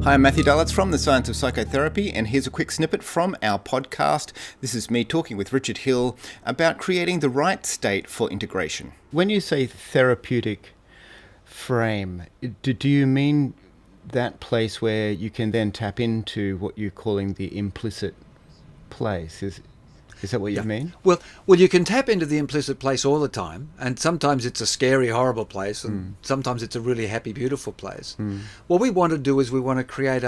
Hi, I'm Matthew Dulitz from The Science of Psychotherapy, and here's a quick snippet from our podcast. This is me talking with Richard Hill about creating the right state for integration. When you say therapeutic frame, do you mean that place where you can then tap into what you're calling the implicit place? Is that what you mean? Well, you can tap into the implicit place all the time, and sometimes it's a scary, horrible place, and sometimes it's a really happy, beautiful place. What we want to do is we want to create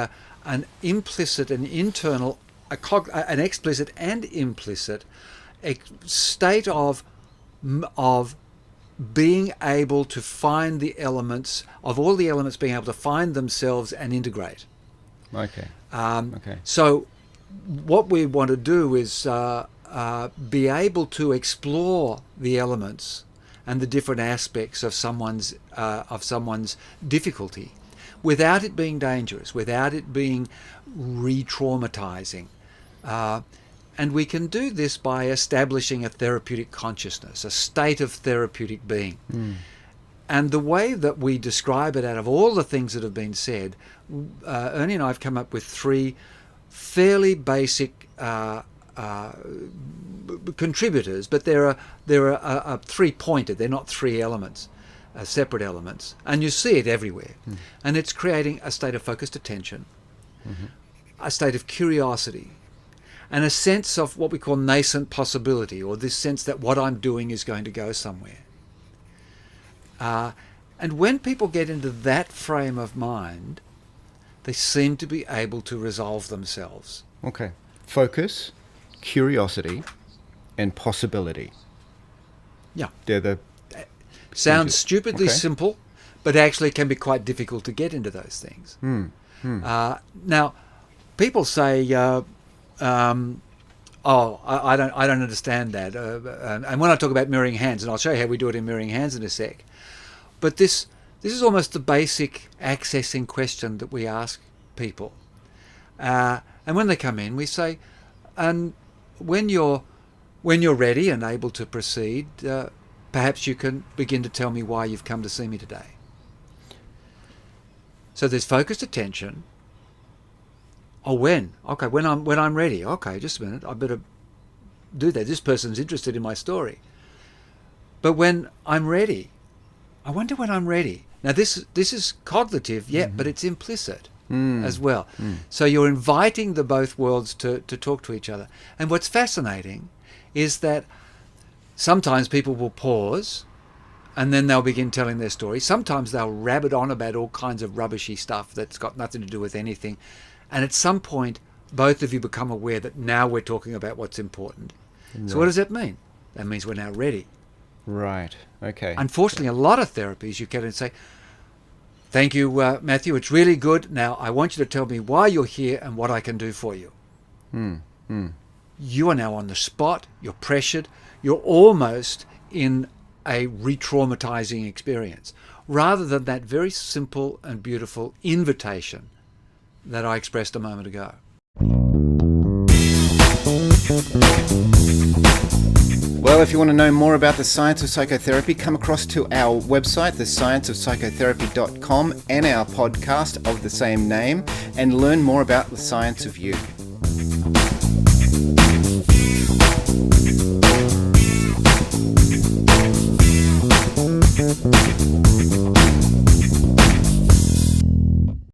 an implicit, an internal, an explicit and implicit state of being able to find the elements, of all the elements being able to find themselves and integrate. Okay. So what we want to do is be able to explore the elements and the different aspects of someone's difficulty without it being dangerous, without it being re-traumatizing. And we can do this by establishing a therapeutic consciousness, a state of therapeutic being. And the way that we describe it, out of all the things that have been said, Ernie and I have come up with three fairly basic contributors, but they're three-pointed. They're not three elements, separate elements, and you see it everywhere. And it's creating a state of focused attention, a state of curiosity, and a sense of what we call nascent possibility, or this sense that what I'm doing is going to go somewhere. And when people get into that frame of mind, they seem to be able to resolve themselves. Okay. Focus, curiosity, and possibility. Yeah. They're the... Sounds stupidly simple, but actually can be quite difficult to get into those things. Now, people say, I don't understand that. And when I talk about mirroring hands, and I'll show you how we do it in mirroring hands in a sec, but this is almost the basic accessing question that we ask people. And when they come in, we say, and when you're ready and able to proceed, perhaps you can begin to tell me why you've come to see me today. So there's focused attention. Oh, when? Okay, when I'm ready. Okay, just a minute. I better do that. This person's interested in my story. But when I'm ready, I wonder when I'm ready. Now this is cognitive, but it's implicit as well. So you're inviting the both worlds to talk to each other. And what's fascinating is that sometimes people will pause and then they'll begin telling their story. Sometimes they'll rabbit on about all kinds of rubbishy stuff that's got nothing to do with anything. And at some point, both of you become aware that now we're talking about what's important. Right. So what does that mean? That means we're now ready. Right. Okay. Unfortunately, a lot of therapies you get in and say, thank you, Matthew, it's really good. Now, I want you to tell me why you're here and what I can do for you. You are now on the spot. You're pressured. You're almost in a re-traumatizing experience, rather than that very simple and beautiful invitation that I expressed a moment ago. Well, if you want to know more about the science of psychotherapy, come across to our website, thescienceofpsychotherapy.com, and our podcast of the same name, and learn more about the science of you.